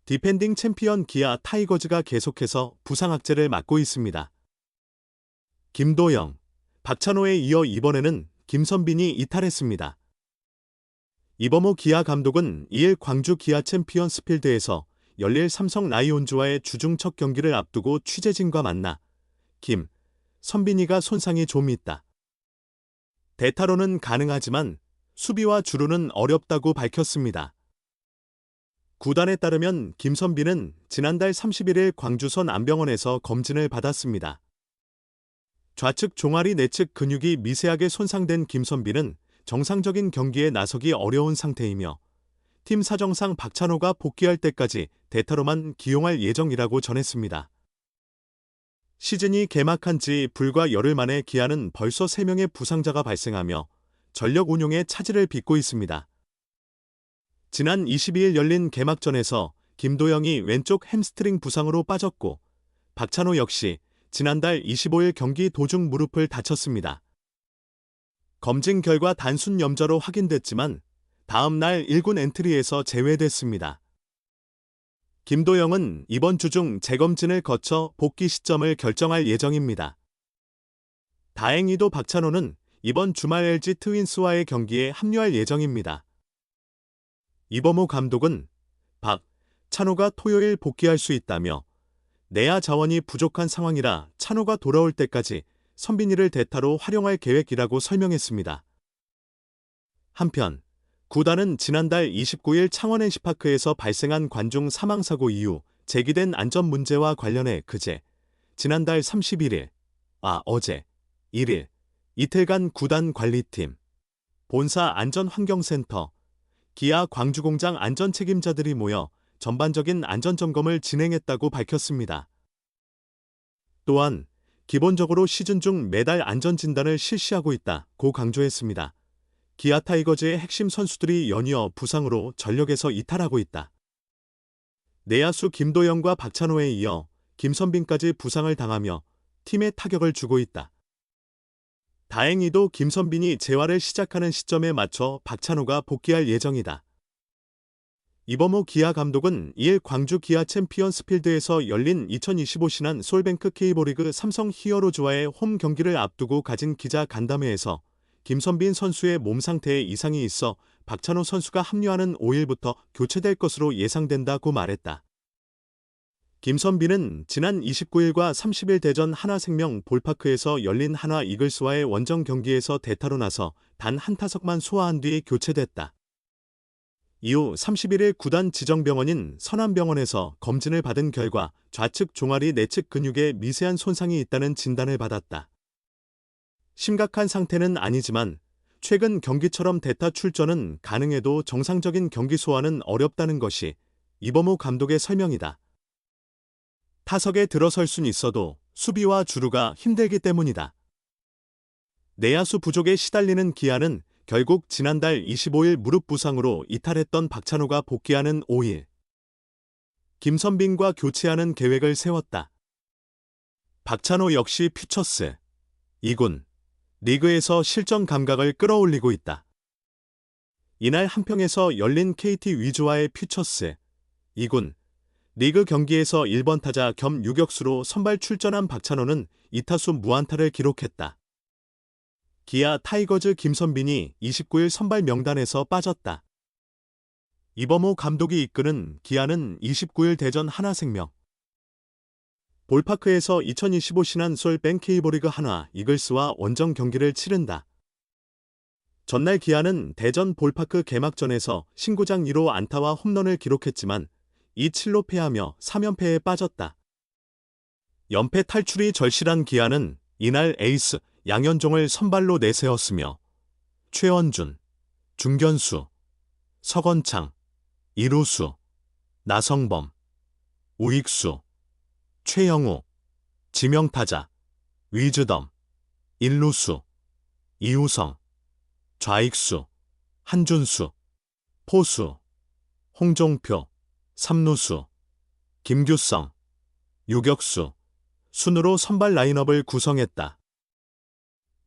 디펜딩 챔피언 기아 타이거즈가 계속해서 부상 악재를 맞고 있습니다. 김도영, 박찬호에 이어 이번에는 김선빈이 이탈했습니다. 이범호 기아 감독은 2일 광주 기아 챔피언스필드에서 열릴 삼성 라이온즈와의 주중 첫 경기를 앞두고 취재진과 만나 김, 선빈이가 손상이 좀 있다. 대타로는 가능하지만 수비와 주루는 어렵다고 밝혔습니다. 구단에 따르면 김선빈은 지난달 31일 광주선 안병원에서 검진을 받았습니다. 좌측 종아리 내측 근육이 미세하게 손상된 김선빈은 정상적인 경기에 나서기 어려운 상태이며 팀 사정상 박찬호가 복귀할 때까지 대타로만 기용할 예정이라고 전했습니다. 시즌이 개막한 지 불과 열흘 만에 기아는 벌써 3명의 부상자가 발생하며 전력 운용에 차질을 빚고 있습니다. 지난 22일 열린 개막전에서 김도영이 왼쪽 햄스트링 부상으로 빠졌고 박찬호 역시 지난달 25일 경기 도중 무릎을 다쳤습니다. 검진 결과 단순 염좌로 확인됐지만 다음 날 1군 엔트리에서 제외됐습니다. 김도영은 이번 주 중 재검진을 거쳐 복귀 시점을 결정할 예정입니다. 다행히도 박찬호는 이번 주말 LG 트윈스와의 경기에 합류할 예정입니다. 이범호 감독은 찬호가 토요일 복귀할 수 있다며 내야 자원이 부족한 상황이라 찬호가 돌아올 때까지 선빈이를 대타로 활용할 계획이라고 설명했습니다. 한편 구단은 지난달 29일 창원 NC파크에서 발생한 관중 사망사고 이후 제기된 안전 문제와 관련해 지난달 31일, 어제 1일 이틀간 구단 관리팀, 본사 안전환경센터, 기아 광주공장 안전 책임자들이 모여 전반적인 안전점검을 진행했다고 밝혔습니다. 또한 기본적으로 시즌 중 매달 안전진단을 실시하고 있다고 강조했습니다. 기아 타이거즈의 핵심 선수들이 연이어 부상으로 전력에서 이탈하고 있다. 내야수 김도영과 박찬호에 이어 김선빈까지 부상을 당하며 팀에 타격을 주고 있다. 다행히도 김선빈이 재활을 시작하는 시점에 맞춰 박찬호가 복귀할 예정이다. 이범호 기아 감독은 2일 광주 기아 챔피언스필드에서 열린 2025 신한 솔뱅크 K리그 삼성 히어로즈와의 홈 경기를 앞두고 가진 기자 간담회에서 김선빈 선수의 몸 상태에 이상이 있어 박찬호 선수가 합류하는 5일부터 교체될 것으로 예상된다고 말했다. 김선빈은 지난 29일과 30일 대전 하나생명 볼파크에서 열린 한화 이글스와의 원정 경기에서 대타로 나서 단 한 타석만 소화한 뒤 교체됐다. 이후 31일 구단 지정병원인 선안병원에서 검진을 받은 결과 좌측 종아리 내측 근육에 미세한 손상이 있다는 진단을 받았다. 심각한 상태는 아니지만 최근 경기처럼 대타 출전은 가능해도 정상적인 경기 소화는 어렵다는 것이 이범호 감독의 설명이다. 타석에 들어설 순 있어도 수비와 주루가 힘들기 때문이다. 내야수 부족에 시달리는 기아는 결국 지난달 25일 무릎 부상으로 이탈했던 박찬호가 복귀하는 5일. 김선빈과 교체하는 계획을 세웠다. 박찬호 역시 퓨처스 2군 리그에서 실전 감각을 끌어올리고 있다. 이날 한평에서 열린 KT 위즈와의 퓨처스 2군 리그 경기에서 1번 타자 겸 유격수로 선발 출전한 박찬호는 2타수 무안타를 기록했다. 기아 타이거즈 김선빈이 29일 선발 명단에서 빠졌다. 이범호 감독이 이끄는 기아는 29일 대전 하나생명 볼파크에서 2025 신한 솔뱅크 K리그 한화 이글스와 원정 경기를 치른다. 전날 기아는 대전 볼파크 개막전에서 신구장 1호 안타와 홈런을 기록했지만 2-7로 패하며 3연패에 빠졌다. 연패 탈출이 절실한 기아는 이날 에이스 양현종을 선발로 내세웠으며 최원준, 중견수, 서건창, 이루수, 나성범, 우익수, 최영우, 지명타자, 위즈덤, 일루수, 이우성, 좌익수, 한준수, 포수, 홍종표, 삼루수, 김규성, 유격수, 순으로 선발 라인업을 구성했다.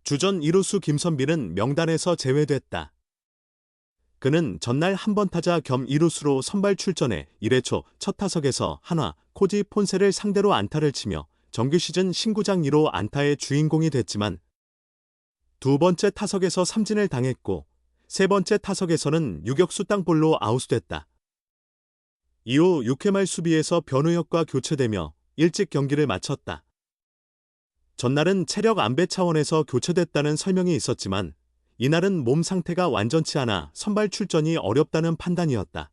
주전 1루수 김선빈은 명단에서 제외됐다. 그는 전날 한번 타자 겸 이루수로 선발 출전해 1회 초 첫 타석에서 한화, 코지 폰세를 상대로 안타를 치며 정규 시즌 신구장 1호 안타의 주인공이 됐지만 두 번째 타석에서 삼진을 당했고 세 번째 타석에서는 유격수 땅볼로 아웃됐다. 이후 6회 말 수비에서 변우혁과 교체되며 일찍 경기를 마쳤다. 전날은 체력 안배 차원에서 교체됐다는 설명이 있었지만 이날은 몸 상태가 완전치 않아 선발 출전이 어렵다는 판단이었다.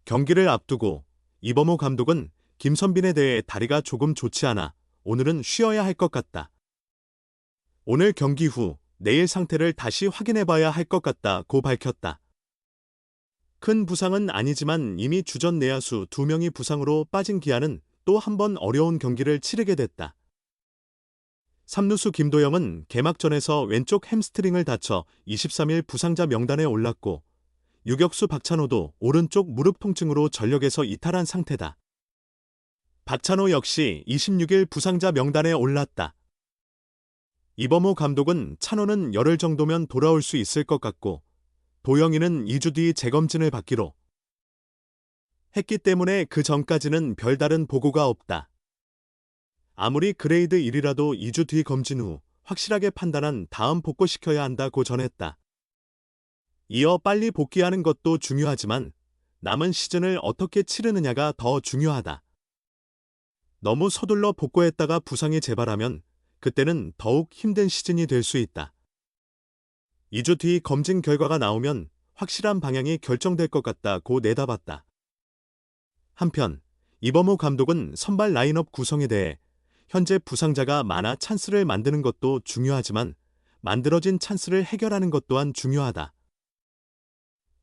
경기를 앞두고 이범호 감독은 김선빈에 대해 다리가 조금 좋지 않아 오늘은 쉬어야 할 것 같다. 오늘 경기 후 내일 상태를 다시 확인해봐야 할 것 같다고 밝혔다. 큰 부상은 아니지만 이미 주전 내야수 2명이 부상으로 빠진 기아는 또 한 번 어려운 경기를 치르게 됐다. 3루수 김도영은 개막전에서 왼쪽 햄스트링을 다쳐 23일 부상자 명단에 올랐고 유격수 박찬호도 오른쪽 무릎 통증으로 전력에서 이탈한 상태다. 박찬호 역시 26일 부상자 명단에 올랐다. 이범호 감독은 찬호는 열흘 정도면 돌아올 수 있을 것 같고 도영이는 2주 뒤 재검진을 받기로 했기 때문에 그 전까지는 별다른 보고가 없다. 아무리 그레이드 1이라도 2주 뒤 검진 후 확실하게 판단한 다음 복구시켜야 한다고 전했다. 이어 빨리 복귀하는 것도 중요하지만 남은 시즌을 어떻게 치르느냐가 더 중요하다. 너무 서둘러 복구했다가 부상이 재발하면 그때는 더욱 힘든 시즌이 될 수 있다. 2주 뒤 검진 결과가 나오면 확실한 방향이 결정될 것 같다고 내다봤다. 한편 이범호 감독은 선발 라인업 구성에 대해 현재 부상자가 많아 찬스를 만드는 것도 중요하지만 만들어진 찬스를 해결하는 것 또한 중요하다.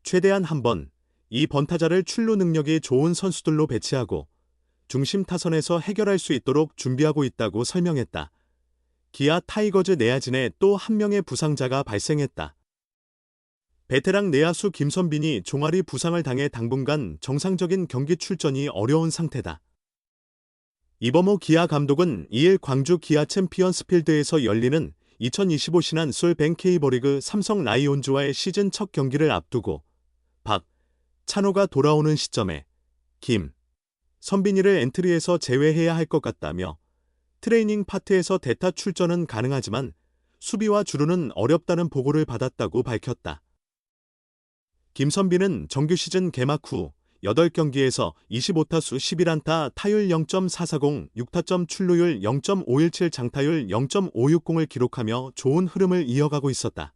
최대한 한 번, 이 번타자를 출루 능력이 좋은 선수들로 배치하고 중심 타선에서 해결할 수 있도록 준비하고 있다고 설명했다. 기아 타이거즈 내야진에 또 한 명의 부상자가 발생했다. 베테랑 내야수 김선빈이 종아리 부상을 당해 당분간 정상적인 경기 출전이 어려운 상태다. 이범호 기아 감독은 2일 광주 기아 챔피언스필드에서 열리는 2025 신한 술 벤케이버리그 삼성 라이온즈와의 시즌 첫 경기를 앞두고 찬호가 돌아오는 시점에 선빈이를 엔트리에서 제외해야 할 것 같다며 트레이닝 파트에서 대타 출전은 가능하지만 수비와 주루는 어렵다는 보고를 받았다고 밝혔다. 김선빈은 정규 시즌 개막 후 8경기에서 25타수 11안타 타율 0.440, 6타점 출루율 0.517 장타율 0.560을 기록하며 좋은 흐름을 이어가고 있었다.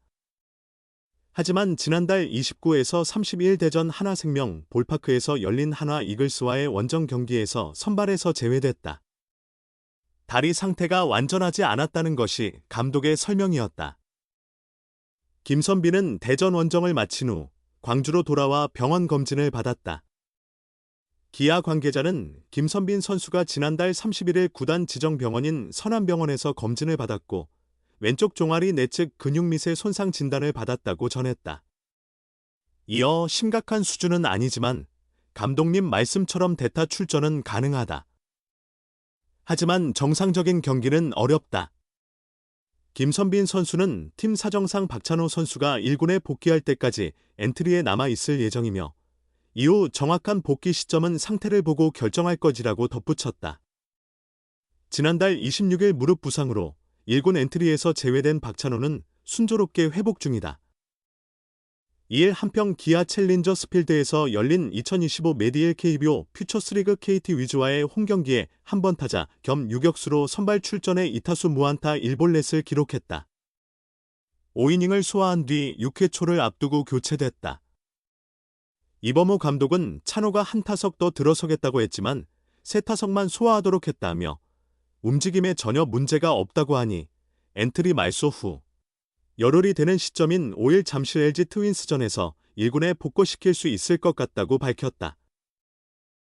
하지만 지난달 29에서 31 대전 하나생명 볼파크에서 열린 한화 이글스와의 원정 경기에서 선발에서 제외됐다. 다리 상태가 완전하지 않았다는 것이 감독의 설명이었다. 김선빈은 대전 원정을 마친 후 광주로 돌아와 병원 검진을 받았다. 기아 관계자는 김선빈 선수가 지난달 31일 구단 지정병원인 선안병원에서 검진을 받았고 왼쪽 종아리 내측 근육밑의 손상 진단을 받았다고 전했다. 이어 심각한 수준은 아니지만 감독님 말씀처럼 대타 출전은 가능하다. 하지만 정상적인 경기는 어렵다. 김선빈 선수는 팀 사정상 박찬호 선수가 1군에 복귀할 때까지 엔트리에 남아있을 예정이며 이후 정확한 복귀 시점은 상태를 보고 결정할 것이라고 덧붙였다. 지난달 26일 무릎 부상으로 1군 엔트리에서 제외된 박찬호는 순조롭게 회복 중이다. 이일 한평 기아 챌린저스 필드에서 열린 2025 메디엘 KBO 퓨처스리그 KT 위즈와의 홈경기에 한번 타자 겸 유격수로 선발 출전해 2타수 무안타 1볼넷을 기록했다. 5이닝을 소화한 뒤 6회 초를 앞두고 교체됐다. 이범호 감독은 찬호가 한 타석 더 들어서겠다고 했지만 세 타석만 소화하도록 했다며 움직임에 전혀 문제가 없다고 하니 엔트리 말소 후 열흘이 되는 시점인 5일 잠실 LG 트윈스전에서 1군에 복귀시킬 수 있을 것 같다고 밝혔다.